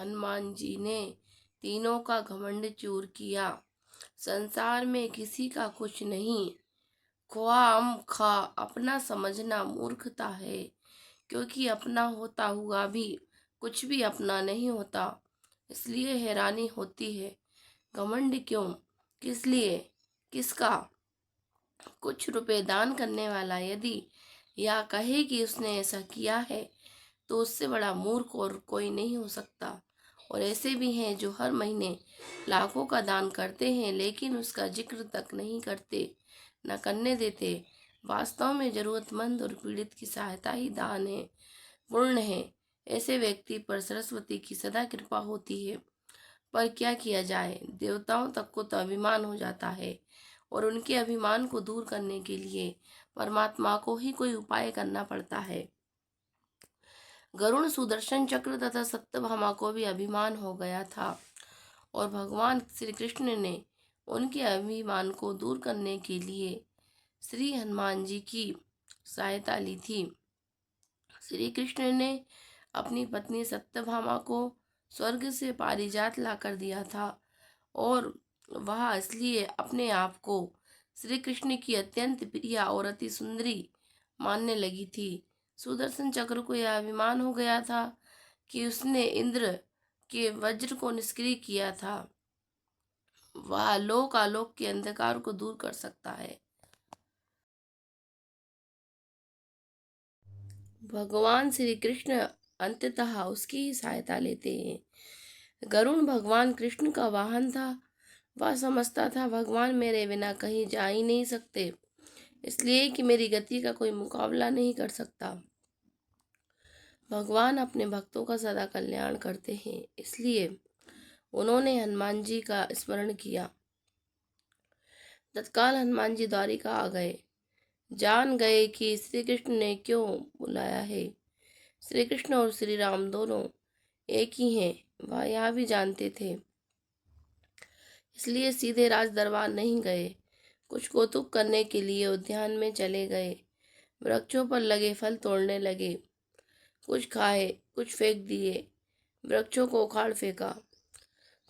हनुमान जी ने तीनों का घमंड चूर किया। संसार में किसी का कुछ नहीं, ख्वाम खा अपना समझना मूर्खता है, क्योंकि अपना होता हुआ भी कुछ भी अपना नहीं होता। इसलिए हैरानी होती है, घमंड क्यों, किस लिए, किसका। कुछ रुपए दान करने वाला यदि या कहे कि उसने ऐसा किया है, तो उससे बड़ा मूर्ख और कोई नहीं हो सकता। और ऐसे भी हैं जो हर महीने लाखों का दान करते हैं, लेकिन उसका जिक्र तक नहीं करते, न करने देते। वास्तव में जरूरतमंद और पीड़ित की सहायता ही दान है, पुण्य है। ऐसे व्यक्ति पर सरस्वती की सदा कृपा होती है। पर क्या किया जाए, देवताओं तक को तो अभिमान हो जाता है, और उनके अभिमान को दूर करने के लिए परमात्मा को ही कोई उपाय करना पड़ता है। गरुड़, सुदर्शन चक्र तथा सत्यभामा को भी अभिमान हो गया था, और भगवान श्री कृष्ण ने उनके अभिमान को दूर करने के लिए श्री हनुमान जी की सहायता ली थी। श्री कृष्ण ने अपनी पत्नी सत्यभामा को स्वर्ग से पारिजात लाकर दिया था, और वह इसलिए अपने आप को श्री कृष्ण की अत्यंत प्रिय और अति सुंदरी मानने लगी थी। सुदर्शन चक्र को यह अभिमान हो गया था कि उसने इंद्र के वज्र को निष्क्रिय किया था। वह लोक आलोक के अंधकार को दूर कर सकता है। भगवान श्री कृष्ण अंततः उसकी ही सहायता लेते हैं। गरुड़ भगवान कृष्ण का वाहन था। वह समझता था भगवान मेरे बिना कहीं जा ही नहीं सकते, इसलिए कि मेरी गति का कोई मुकाबला नहीं कर सकता। भगवान अपने भक्तों का सदा कल्याण करते हैं, इसलिए उन्होंने हनुमान जी का स्मरण किया। तत्काल हनुमान जी द्वारिका आ गए। जान गए कि श्री कृष्ण ने क्यों बुलाया है। श्री कृष्ण और श्री राम दोनों एक ही हैं, वह यह भी जानते थे। इसलिए सीधे राज दरबार नहीं गए, कुछ कौतुक करने के लिए उद्यान में चले गए। वृक्षों पर लगे फल तोड़ने लगे, कुछ खाए, कुछ फेंक दिए, वृक्षों को उखाड़ फेंका,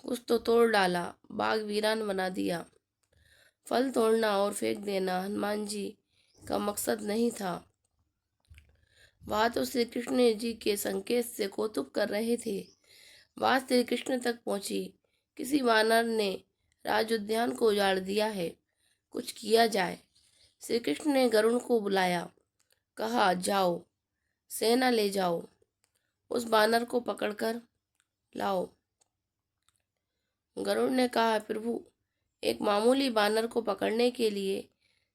कुछ तो तोड़ डाला, बाग वीरान बना दिया। फल तोड़ना और फेंक देना हनुमान जी का मकसद नहीं था। वह तो श्री कृष्ण जी के संकेत से कौतुक कर रहे थे। बात श्री कृष्ण तक पहुंची। किसी वानर ने राज उद्यान को उजाड़ दिया है, कुछ किया जाए। श्री कृष्ण ने गरुड़ को बुलाया, कहा जाओ, सेना ले जाओ, उस बानर को पकड़कर लाओ। गरुड़ ने कहा, प्रभु, एक मामूली बानर को पकड़ने के लिए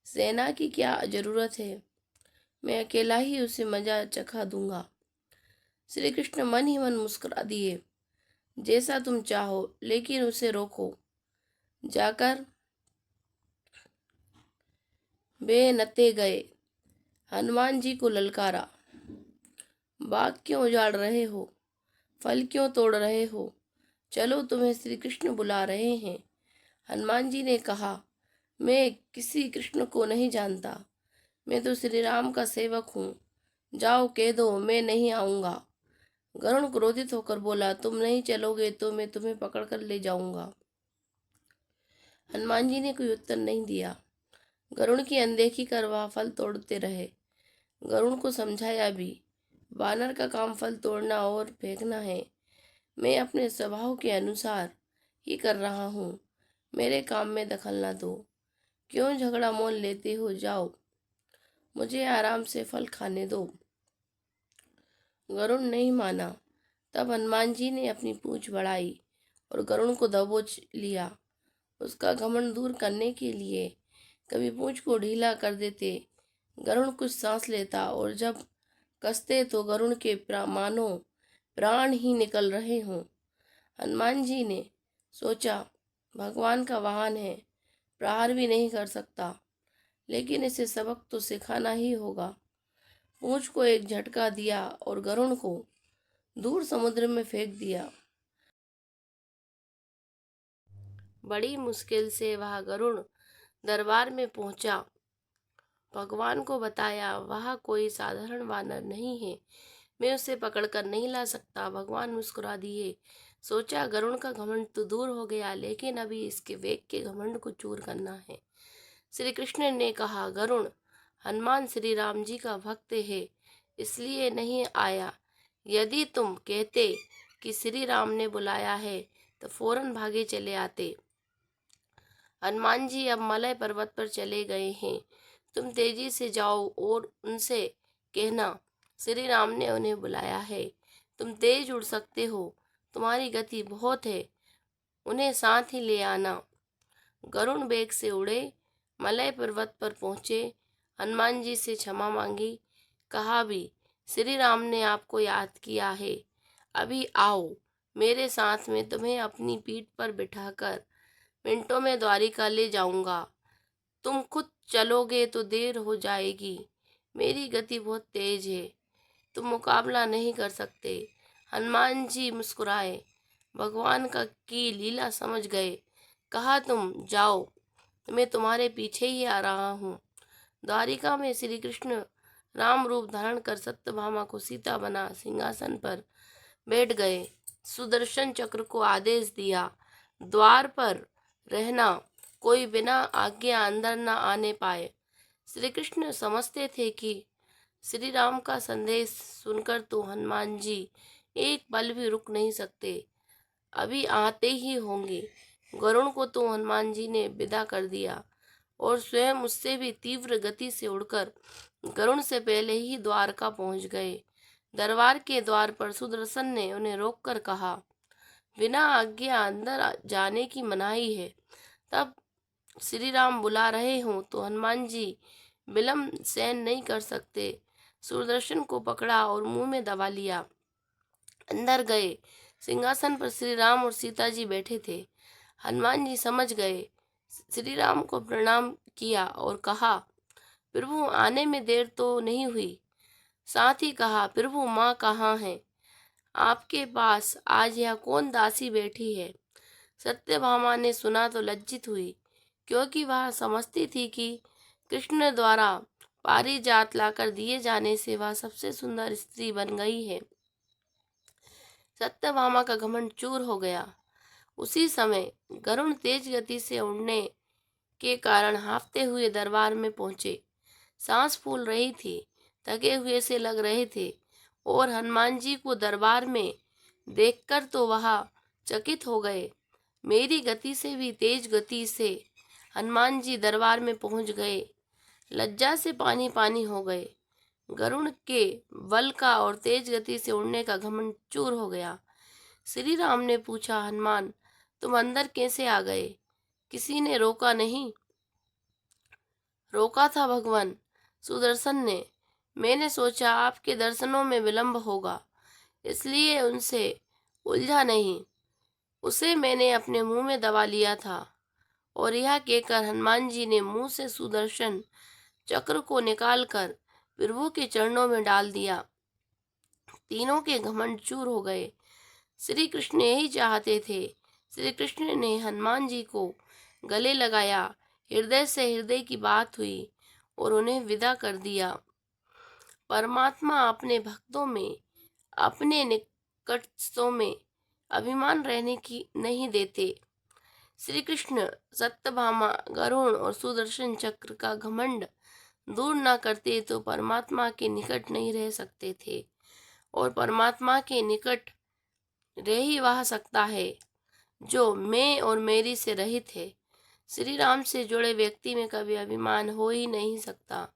सेना की क्या जरूरत है, मैं अकेला ही उसे मजा चखा दूंगा। श्री कृष्ण मन ही मन मुस्कुरा दिए, जैसा तुम चाहो, लेकिन उसे रोको। जाकर वे नते गए, हनुमान जी को ललकारा, बाग क्यों उजाड़ रहे हो, फल क्यों तोड़ रहे हो, चलो तुम्हें श्री कृष्ण बुला रहे हैं। हनुमान जी ने कहा, मैं किसी कृष्ण को नहीं जानता, मैं तो श्री राम का सेवक हूँ, जाओ कह दो मैं नहीं आऊँगा। गरुड़ क्रोधित होकर बोला, तुम नहीं चलोगे तो मैं तुम्हें पकड़कर ले जाऊंगा। हनुमान जी ने कोई उत्तर नहीं दिया। गरुड़ की अनदेखी कर वह फल तोड़ते रहे। गरुड़ को समझाया भी, वानर का काम फल तोड़ना और फेंकना है, मैं अपने स्वभाव के अनुसार ही कर रहा हूँ, मेरे काम में दखल न दो। क्यों झगड़ा मोल लेते हो, जाओ, मुझे आराम से फल खाने दो। गरुड़ नहीं माना। तब हनुमान जी ने अपनी पूंछ बढ़ाई और गरुड़ को दबोच लिया। उसका घमंड दूर करने के लिए कभी पूंछ को ढीला कर देते, गरुड़ कुछ सांस लेता, और जब कसते तो गरुड़ के मानो प्राण ही निकल रहे हों। हनुमान जी ने सोचा, भगवान का वाहन है, प्रहार भी नहीं कर सकता, लेकिन इसे सबक तो सिखाना ही होगा। पूंछ को एक झटका दिया और गरुड़ को दूर समुद्र में फेंक दिया। बड़ी मुश्किल से वह गरुड़ दरबार में पहुंचा। भगवान को बताया, वह कोई साधारण वानर नहीं है, मैं उसे पकड़कर नहीं ला सकता। भगवान मुस्कुरा दिए। सोचा, गरुड़ का घमंड तो दूर हो गया, लेकिन अभी इसके वेग के घमंड को चूर करना है। श्री कृष्ण ने कहा, गरुड़, हनुमान श्री राम जी का भक्त है, इसलिए नहीं आया। यदि तुम कहते कि श्री राम ने बुलाया है तो फौरन भागे चले आते। हनुमान जी अब मलय पर्वत पर चले गए हैं। तुम तेजी से जाओ और उनसे कहना, श्री राम ने उन्हें बुलाया है। तुम तेज उड़ सकते हो, तुम्हारी गति बहुत है, उन्हें साथ ही ले आना। गरुड़ वेग से उड़े, मलय पर्वत पर पहुंचे। हनुमान जी से क्षमा मांगी। कहा भी, श्री राम ने आपको याद किया है, अभी आओ मेरे साथ, में तुम्हें अपनी पीठ पर बिठाकर मिनटों में द्वारिका ले जाऊंगा। तुम खुद चलोगे तो देर हो जाएगी, मेरी गति बहुत तेज है, तुम मुकाबला नहीं कर सकते। हनुमान जी मुस्कुराए, भगवान का की लीला समझ गए। कहा, तुम जाओ, मैं तुम्हारे पीछे ही आ रहा हूँ। द्वारिका में श्री कृष्ण राम रूप धारण कर सत्यभामा को सीता बना सिंहासन पर बैठ गए। सुदर्शन चक्र को आदेश दिया, द्वार पर रहना, कोई बिना आज्ञा अंदर न आने पाए। श्री कृष्ण समझते थे कि श्री राम का संदेश सुनकर तो हनुमान जी एक पल भी रुक नहीं सकते, अभी आते ही होंगे। गरुड़ को तो हनुमान जी ने विदा कर दिया और स्वयं उससे भी तीव्र गति से उड़कर गरुड़ से पहले ही द्वारका पहुंच गए। दरबार के द्वार पर सुदर्शन ने उन्हें रोककर कहा, बिना आज्ञा अंदर जाने की मनाही है। तब श्री राम बुला रहे हों तो हनुमान जी विलंब सहन नहीं कर सकते। सुदर्शन को पकड़ा और मुंह में दबा लिया। अंदर गए। सिंहासन पर श्री राम और सीता जी बैठे थे। हनुमान जी समझ गए। श्री राम को प्रणाम किया और कहा, प्रभु आने में देर तो नहीं हुई। साथ ही कहा, प्रभु माँ कहाँ है? आपके पास आज यह कौन दासी बैठी है? सत्यभामा ने सुना तो लज्जित हुई, क्योंकि वह समझती थी कि कृष्ण द्वारा पारिजात लाकर दिए जाने से वह सबसे सुंदर स्त्री बन गई है। सत्यभामा का घमंड चूर हो गया। उसी समय गरुड़ तेज गति से उड़ने के कारण हाँफते हुए दरबार में पहुंचे। सांस फूल रही थी, थके हुए से लग रहे थे, और हनुमान जी को दरबार में देखकर तो वह चकित हो गए। मेरी गति से भी तेज गति से हनुमान जी दरबार में पहुंच गए। लज्जा से पानी पानी हो गए। गरुड़ के बल का और तेज गति से उड़ने का घमंड चूर हो गया। श्री राम ने पूछा, हनुमान, तुम अंदर कैसे आ गए? किसी ने रोका नहीं? रोका था भगवान, सुदर्शन ने। मैंने सोचा आपके दर्शनों में विलंब होगा, इसलिए उनसे उलझा नहीं। उसे मैंने अपने मुंह में दबा लिया था। और यह कहकर हनुमान जी ने मुंह से सुदर्शन चक्र को निकालकर प्रभु के चरणों में डाल दिया। तीनों के घमंड चूर हो गए। श्री कृष्ण यही चाहते थे। श्री कृष्ण ने हनुमान जी को गले लगाया। हृदय से हृदय की बात हुई और उन्हें विदा कर दिया। परमात्मा अपने भक्तों में, अपने निकटस्थों में अभिमान रहने की नहीं देते। श्री कृष्ण सत्यभामा, गरुड़ और सुदर्शन चक्र का घमंड दूर न करते तो परमात्मा के निकट नहीं रह सकते थे, और परमात्मा के निकट रह ही वह सकता है जो मैं और मेरी से रहित है। श्री राम से जुड़े व्यक्ति में कभी अभिमान हो ही नहीं सकता।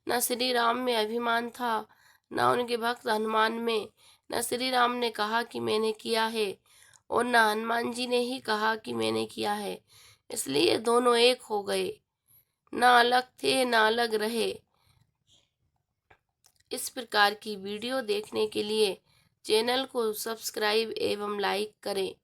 न श्री राम में अभिमान था, न उनके भक्त हनुमान में। न श्री राम ने कहा कि मैंने किया है, और न हनुमान जी ने ही कहा कि मैंने किया है। इसलिए दोनों एक हो गए, न अलग थे न अलग रहे। इस प्रकार की वीडियो देखने के लिए चैनल को सब्सक्राइब एवं लाइक करें।